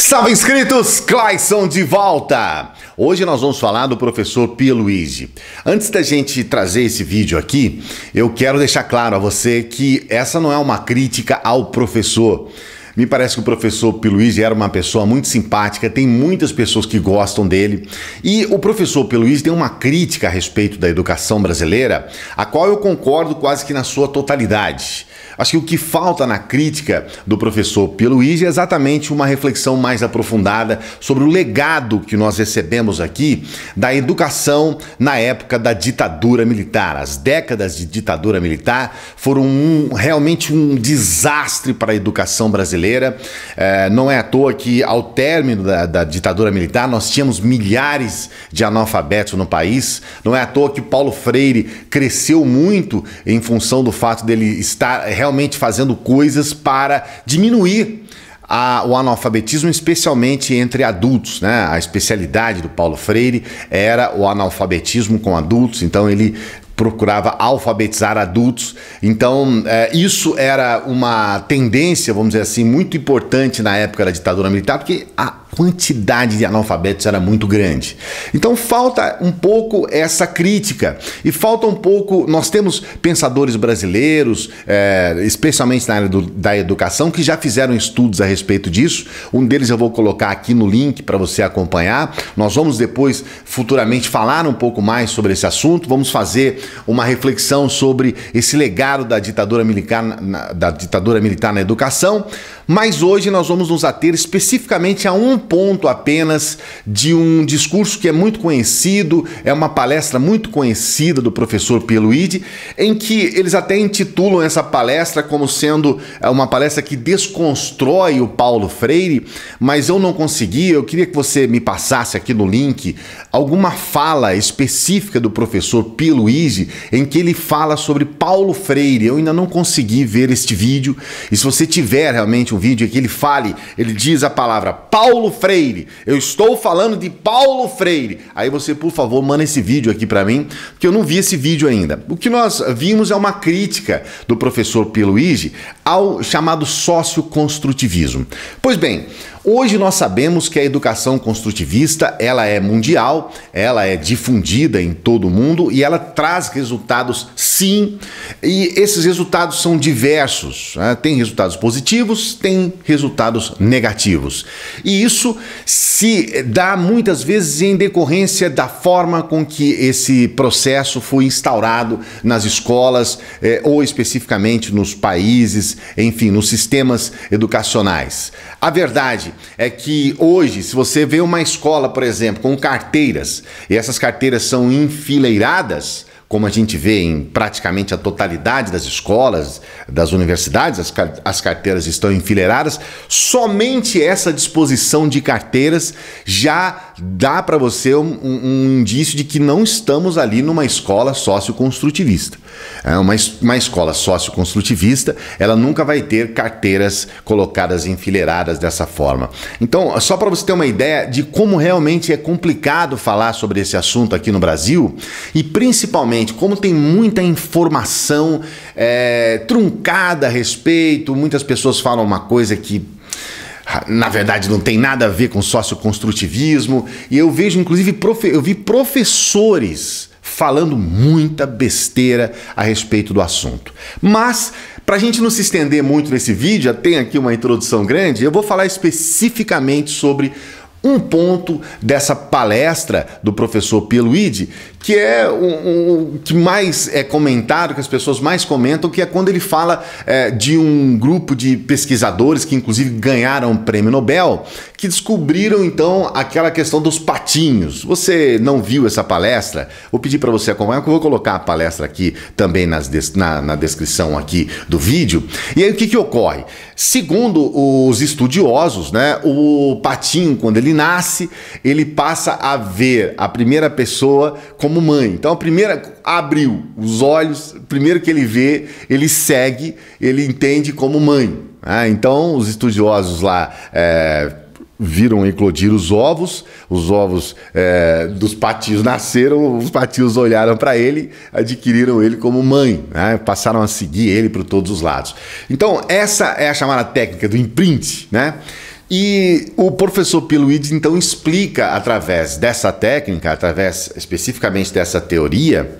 Salve inscritos, Clayson de volta! Hoje nós vamos falar do professor Pierluigi. Antes da gente trazer esse vídeo aqui, eu quero deixar claro a você que essa não é uma crítica ao professor. Me parece que o professor Pierluigi era uma pessoa muito simpática, tem muitas pessoas que gostam dele. E o professor Pierluigi tem uma crítica a respeito da educação brasileira, a qual eu concordo quase que na sua totalidade. Acho que o que falta na crítica do professor Pierluigi é exatamente uma reflexão mais aprofundada sobre o legado que nós recebemos aqui da educação na época da ditadura militar. As décadas de ditadura militar foram realmente um desastre para a educação brasileira. Não é à toa que ao término da ditadura militar nós tínhamos milhares de analfabetos no país. Não é à toa que Paulo Freire cresceu muito em função do fato dele estar realmente fazendo coisas para diminuir o analfabetismo, especialmente entre adultos, né? A especialidade do Paulo Freire era o analfabetismo com adultos, então ele procurava alfabetizar adultos. Então, isso era uma tendência, vamos dizer assim, muito importante na época da ditadura militar, porque a quantidade de analfabetos era muito grande. Então falta um pouco essa crítica e falta um pouco, nós temos pensadores brasileiros, especialmente na área da educação, que já fizeram estudos a respeito disso. Um deles eu vou colocar aqui no link para você acompanhar. Nós vamos depois, futuramente, falar um pouco mais sobre esse assunto. Vamos fazer uma reflexão sobre esse legado da ditadura militar na educação, mas hoje nós vamos nos ater especificamente a um ponto apenas de um discurso que é muito conhecido, é uma palestra muito conhecida do professor Pierluigi, em que eles até intitulam essa palestra como sendo uma palestra que desconstrói o Paulo Freire, mas eu não consegui. Eu queria que você me passasse aqui no link alguma fala específica do professor Pierluigi em que ele fala sobre Paulo Freire. Eu ainda não consegui ver este vídeo, e se você tiver realmente um vídeo em que ele diz a palavra Paulo Freire, eu estou falando de Paulo Freire, aí você, por favor, manda esse vídeo aqui para mim, porque eu não vi esse vídeo ainda. O que nós vimos é uma crítica do professor Pierluigi ao chamado socioconstrutivismo. Pois bem, hoje nós sabemos que a educação construtivista, ela é mundial, ela é difundida em todo o mundo e ela traz resultados, sim, e esses resultados são diversos, né? Tem resultados positivos, tem resultados negativos. E isso se dá muitas vezes em decorrência da forma com que esse processo foi instaurado nas escolas, ou especificamente nos países, enfim, nos sistemas educacionais. A verdade é que hoje, se você vê uma escola, por exemplo, com carteiras, e essas carteiras são enfileiradas, como a gente vê em praticamente a totalidade das escolas, das universidades, as carteiras estão enfileiradas, somente essa disposição de carteiras já dá para você um indício de que não estamos ali numa escola socioconstrutivista. Uma escola socioconstrutivista, ela nunca vai ter carteiras colocadas enfileiradas dessa forma. Então, só para você ter uma ideia de como realmente é complicado falar sobre esse assunto aqui no Brasil, e principalmente como tem muita informação truncada a respeito, muitas pessoas falam uma coisa que na verdade não tem nada a ver com socioconstrutivismo, e eu vejo inclusive eu vi professores falando muita besteira a respeito do assunto. Mas, para a gente não se estender muito nesse vídeo, já tem aqui uma introdução grande, eu vou falar especificamente sobre um ponto dessa palestra do professor Pierluigi, que é o que mais é comentado, que as pessoas mais comentam, que é quando ele fala de um grupo de pesquisadores que inclusive ganharam o prêmio Nobel, que descobriram então aquela questão dos patinhos. Você não viu essa palestra? Vou pedir para você acompanhar, que eu vou colocar a palestra aqui também na descrição aqui do vídeo. E aí o que ocorre? Segundo os estudiosos, né, o patinho, quando ele nasce, ele passa a ver a primeira pessoa como mãe. Então, abriu os olhos, primeiro que ele vê, ele segue, ele entende como mãe. Então, os estudiosos lá viram eclodir os ovos dos patinhos nasceram, os patinhos olharam para ele, adquiriram ele como mãe, né? Passaram a seguir ele por todos os lados. Então, essa é a chamada técnica do imprint, né? E o professor Piluídes então explica através dessa técnica, através especificamente dessa teoria,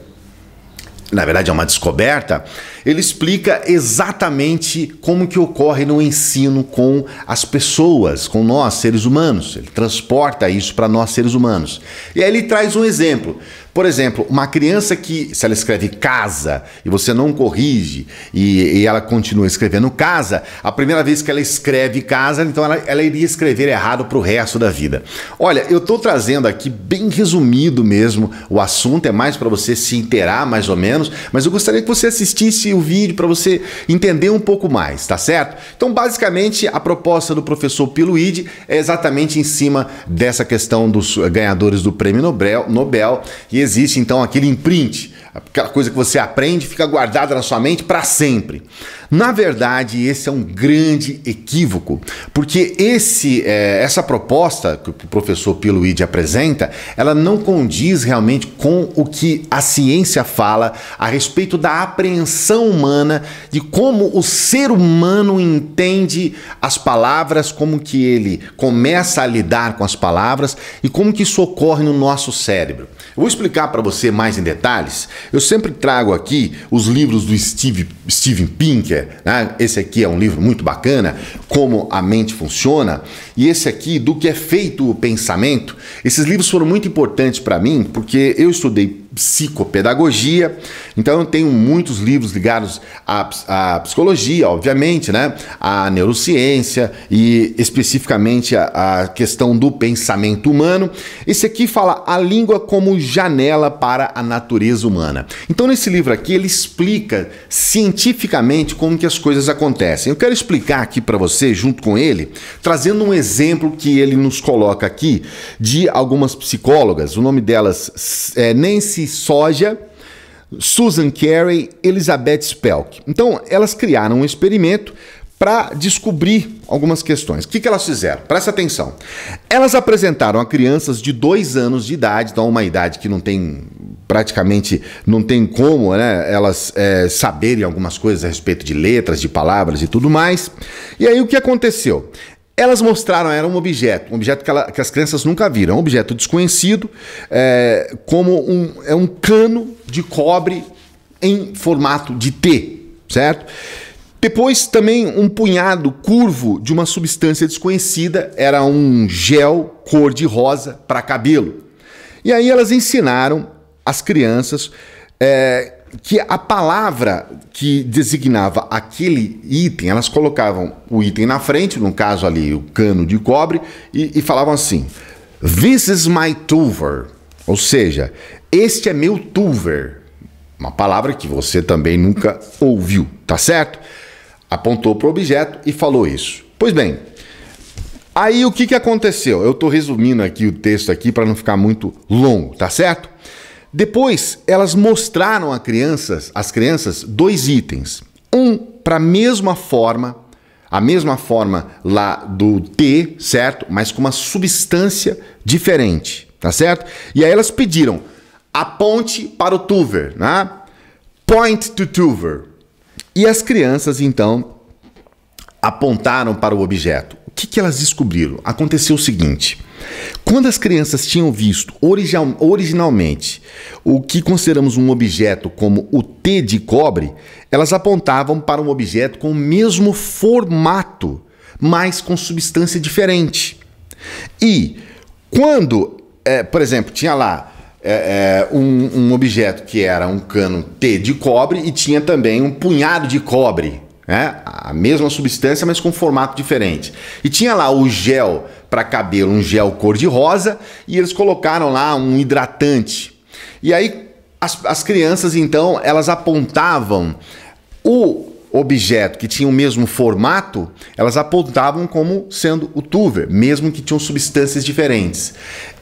na verdade é uma descoberta, ele explica exatamente como que ocorre no ensino com as pessoas, com nós, seres humanos. Ele transporta isso para nós, seres humanos. E aí ele traz um exemplo. Por exemplo, uma criança que, se ela escreve casa e você não corrige e ela continua escrevendo casa, a primeira vez que ela escreve casa, então ela iria escrever errado para o resto da vida. Olha, eu estou trazendo aqui bem resumido mesmo o assunto, é mais para você se inteirar mais ou menos, mas eu gostaria que você assistisse o vídeo para você entender um pouco mais, tá certo? Então, basicamente, a proposta do professor Piluídes é exatamente em cima dessa questão dos ganhadores do Prêmio Nobel, e existe então aquele imprint, aquela coisa que você aprende fica guardada na sua mente para sempre. Na verdade, esse é um grande equívoco, porque essa proposta que o professor Piluídes apresenta, ela não condiz realmente com o que a ciência fala a respeito da apreensão humana, de como o ser humano entende as palavras, como que ele começa a lidar com as palavras e como que isso ocorre no nosso cérebro. Eu vou explicar para você mais em detalhes. Eu sempre trago aqui os livros do Steven Pinker, né? Esse aqui é um livro muito bacana, Como a Mente Funciona, e esse aqui, Do que é Feito o Pensamento. Esses livros foram muito importantes para mim, porque eu estudei psicopedagogia, então eu tenho muitos livros ligados à psicologia, obviamente, né? À neurociência e especificamente a questão do pensamento humano. Esse aqui fala a língua como janela para a natureza humana. Então nesse livro aqui ele explica cientificamente como que as coisas acontecem. Eu quero explicar aqui para você, junto com ele, trazendo um exemplo que ele nos coloca aqui de algumas psicólogas. O nome delas é Nancy Soja, Susan Carey, Elizabeth Spelk. Então, elas criaram um experimento para descobrir algumas questões. O que elas fizeram? Presta atenção. Elas apresentaram a crianças de 2 anos de idade, então uma idade que não tem, praticamente, não tem como, né, elas saberem algumas coisas a respeito de letras, de palavras e tudo mais. E aí o que aconteceu? Elas mostraram, era um objeto que as crianças nunca viram, um objeto desconhecido, como um cano de cobre em formato de T, certo? Depois também um punhado curvo de uma substância desconhecida, era um gel cor-de-rosa para cabelo. E aí elas ensinaram as crianças que a palavra que designava aquele item, elas colocavam o item na frente, no caso ali o cano de cobre, e falavam assim: "This is my tuver", ou seja, este é meu tuver, uma palavra que você também nunca ouviu, tá certo? Apontou para o objeto e falou isso. Pois bem, aí o que aconteceu? Eu estou resumindo aqui o texto aqui para não ficar muito longo, tá certo? Depois, elas mostraram às crianças 2 itens. Um para a mesma forma lá do T, certo? Mas com uma substância diferente, tá certo? E aí elas pediram: aponte para o tuver, né? Point to tuver. E as crianças, então, apontaram para o objeto. O que elas descobriram? Aconteceu o seguinte: quando as crianças tinham visto originalmente o que consideramos um objeto como o T de cobre, elas apontavam para um objeto com o mesmo formato, mas com substância diferente. E quando, por exemplo, tinha lá um objeto que era um cano T de cobre e tinha também um punhado de cobre, a mesma substância, mas com formato diferente. E tinha lá o gel para cabelo, um gel cor-de-rosa, e eles colocaram lá um hidratante. E aí as crianças, então, elas apontavam o objeto que tinha o mesmo formato, elas apontavam como sendo o tuver, mesmo que tinham substâncias diferentes.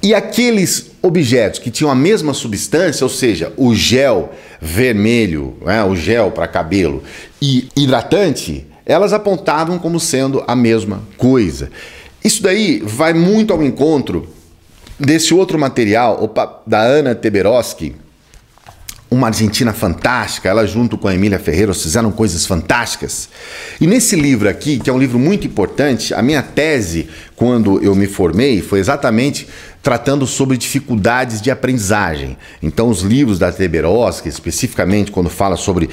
E aqueles objetos que tinham a mesma substância, ou seja, o gel vermelho, o gel para cabelo e hidratante, elas apontavam como sendo a mesma coisa. Isso daí vai muito ao encontro desse outro material, da Anna Teberoski, uma argentina fantástica, ela junto com a Emília Ferreira fizeram coisas fantásticas. E nesse livro aqui, que é um livro muito importante, a minha tese, quando eu me formei, foi exatamente tratando sobre dificuldades de aprendizagem. Então os livros da Teberoski, especificamente quando fala sobre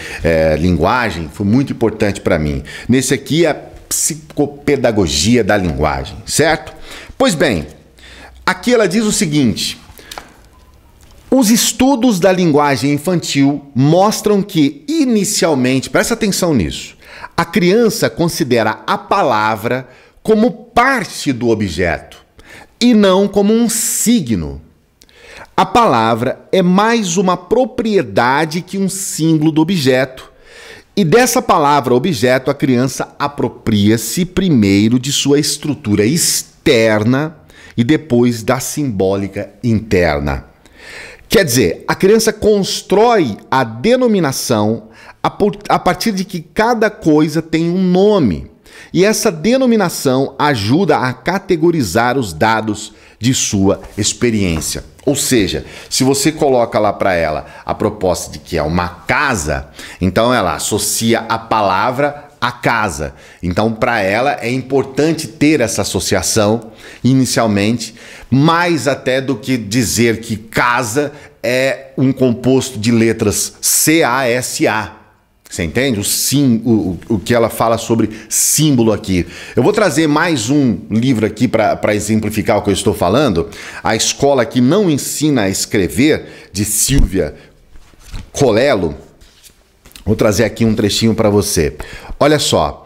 linguagem, foi muito importante para mim. Nesse aqui é a psicopedagogia da linguagem, certo? Pois bem, aqui ela diz o seguinte: os estudos da linguagem infantil mostram que, inicialmente, presta atenção nisso, a criança considera a palavra como parte do objeto e não como um signo. A palavra é mais uma propriedade que um símbolo do objeto. E dessa palavra objeto, a criança apropria-se primeiro de sua estrutura externa e depois da simbólica interna. Quer dizer, a criança constrói a denominação a partir de que cada coisa tem um nome. E essa denominação ajuda a categorizar os dados de sua experiência. Ou seja, se você coloca lá para ela a proposta de que é uma casa, então ela associa a palavra à casa. Então, para ela é importante ter essa associação inicialmente, mais até do que dizer que casa é um composto de letras C-A-S-A. Você entende? O que ela fala sobre símbolo aqui. Eu vou trazer mais um livro aqui para exemplificar o que eu estou falando. A Escola que Não Ensina a Escrever, de Silvia Colello. Vou trazer aqui um trechinho para você. Olha só.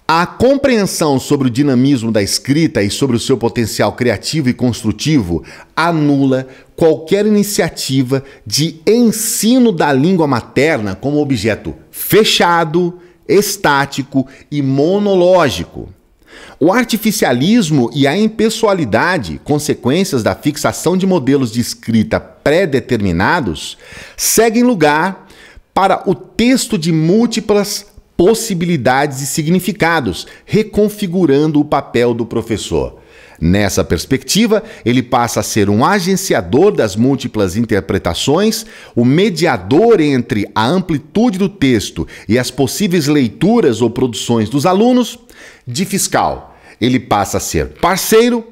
A compreensão sobre o dinamismo da escrita e sobre o seu potencial criativo e construtivo anula qualquer iniciativa de ensino da língua materna como objeto fechado, estático e monológico. O artificialismo e a impessoalidade, consequências da fixação de modelos de escrita pré-determinados, seguem lugar para o texto de múltiplas possibilidades e significados, reconfigurando o papel do professor. Nessa perspectiva, ele passa a ser um agenciador das múltiplas interpretações, o mediador entre a amplitude do texto e as possíveis leituras ou produções dos alunos. De fiscal, ele passa a ser parceiro.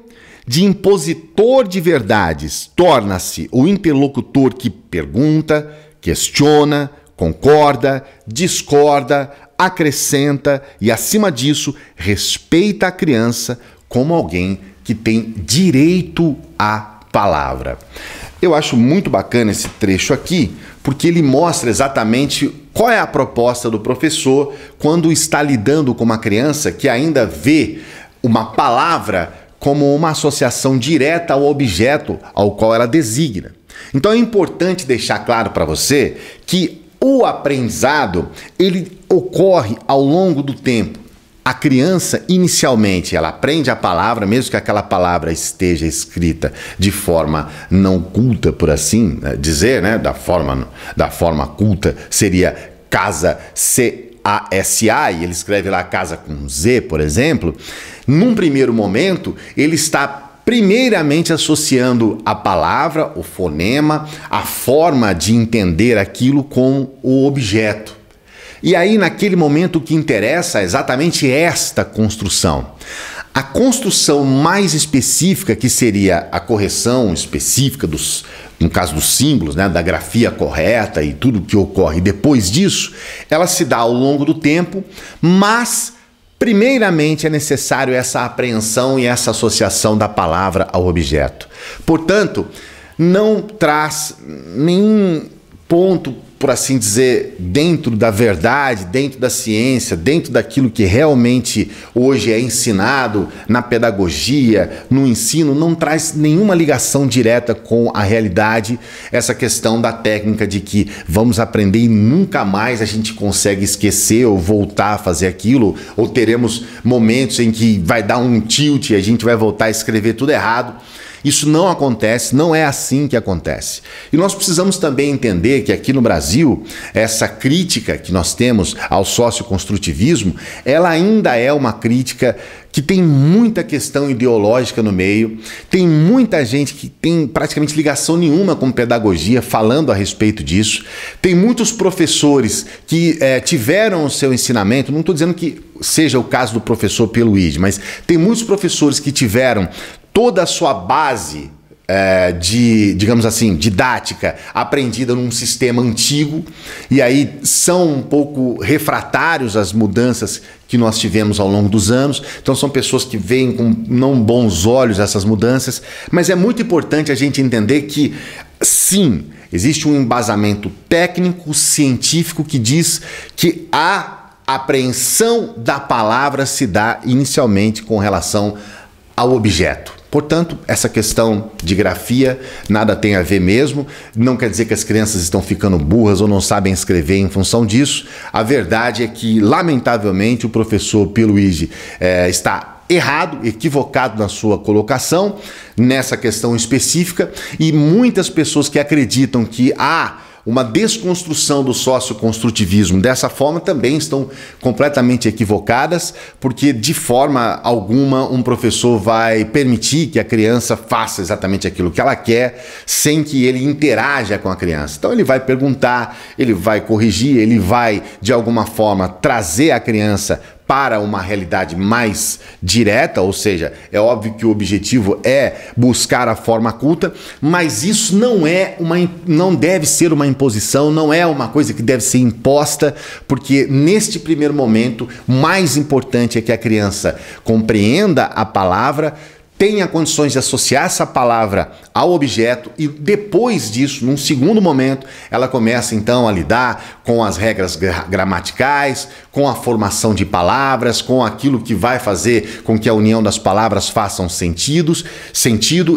De impositor de verdades, torna-se o interlocutor que pergunta, questiona, concorda, discorda, acrescenta e, acima disso, respeita a criança como alguém que tem direito à palavra. Eu acho muito bacana esse trecho aqui, porque ele mostra exatamente qual é a proposta do professor quando está lidando com uma criança que ainda vê uma palavra como uma associação direta ao objeto ao qual ela designa. Então é importante deixar claro para você que o aprendizado, ele ocorre ao longo do tempo. A criança, inicialmente, ela aprende a palavra, mesmo que aquela palavra esteja escrita de forma não culta, por assim dizer, né? Da forma culta, seria casa, C-A-S-A, e ele escreve lá casa com Z, por exemplo. Num primeiro momento, ele está primeiramente associando a palavra, o fonema, a forma de entender aquilo com o objeto. E aí, naquele momento, o que interessa é exatamente esta construção. A construção mais específica, que seria a correção específica no caso dos símbolos, né, da grafia correta e tudo que ocorre depois disso, ela se dá ao longo do tempo, mas primeiramente é necessário essa apreensão e essa associação da palavra ao objeto. Portanto, não traz nenhum ponto, por assim dizer, dentro da verdade, dentro da ciência, dentro daquilo que realmente hoje é ensinado na pedagogia, no ensino, não traz nenhuma ligação direta com a realidade, essa questão da técnica de que vamos aprender e nunca mais a gente consegue esquecer ou voltar a fazer aquilo, ou teremos momentos em que vai dar um tilt e a gente vai voltar a escrever tudo errado. Isso não acontece, não é assim que acontece. E nós precisamos também entender que aqui no Brasil, essa crítica que nós temos ao socioconstrutivismo, ela ainda é uma crítica que tem muita questão ideológica no meio, tem muita gente que tem praticamente ligação nenhuma com pedagogia falando a respeito disso, tem muitos professores que tiveram o seu ensinamento, não estou dizendo que seja o caso do professor Pierluigi, mas tem muitos professores que tiveram toda a sua base digamos assim, didática aprendida num sistema antigo e aí são um pouco refratários às mudanças que nós tivemos ao longo dos anos. Então são pessoas que veem com não bons olhos essas mudanças, mas é muito importante a gente entender que sim, existe um embasamento técnico, científico que diz que a apreensão da palavra se dá inicialmente com relação ao objeto. Portanto, essa questão de grafia nada tem a ver mesmo, não quer dizer que as crianças estão ficando burras ou não sabem escrever em função disso. A verdade é que, lamentavelmente, o professor Pierluigi está errado, equivocado na sua colocação, nessa questão específica, e muitas pessoas que acreditam que uma desconstrução do socioconstrutivismo dessa forma também estão completamente equivocadas, porque de forma alguma um professor vai permitir que a criança faça exatamente aquilo que ela quer sem que ele interaja com a criança. Então ele vai perguntar, ele vai corrigir, ele vai de alguma forma trazer a criança para uma realidade mais direta, ou seja, é óbvio que o objetivo é buscar a forma culta, mas isso não deve ser uma imposição, não é uma coisa que deve ser imposta, porque neste primeiro momento, mais importante é que a criança compreenda a palavra, tenha condições de associar essa palavra ao objeto e depois disso, num segundo momento, ela começa então a lidar com as regras gramaticais, com a formação de palavras, com aquilo que vai fazer com que a união das palavras façam sentido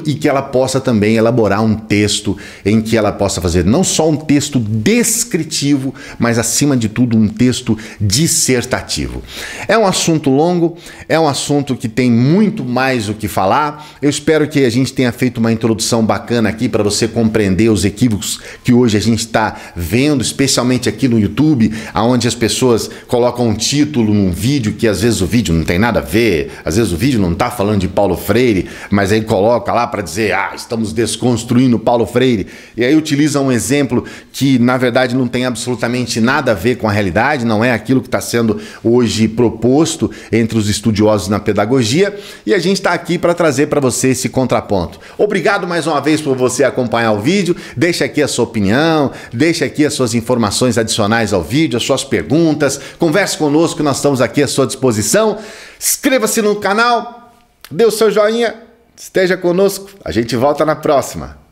e que ela possa também elaborar um texto em que ela possa fazer não só um texto descritivo, mas acima de tudo um texto dissertativo. É um assunto longo, é um assunto que tem muito mais o que falar. Eu espero que a gente tenha feito uma introdução bacana aqui para você compreender os equívocos que hoje a gente está vendo, especialmente aqui no YouTube, onde as pessoas colocam um título num vídeo que às vezes o vídeo não tem nada a ver, às vezes o vídeo não está falando de Paulo Freire, mas aí coloca lá para dizer, estamos desconstruindo Paulo Freire, e aí utiliza um exemplo que na verdade não tem absolutamente nada a ver com a realidade, não é aquilo que está sendo hoje proposto entre os estudiosos na pedagogia, e a gente está aqui para trazer para você esse contraponto. Obrigado mais uma vez por você acompanhar o vídeo, deixa aqui a sua opinião, deixa aqui as suas informações adicionais ao vídeo, as suas perguntas, converse conosco, nós estamos aqui à sua disposição, inscreva-se no canal, dê o seu joinha, esteja conosco, a gente volta na próxima.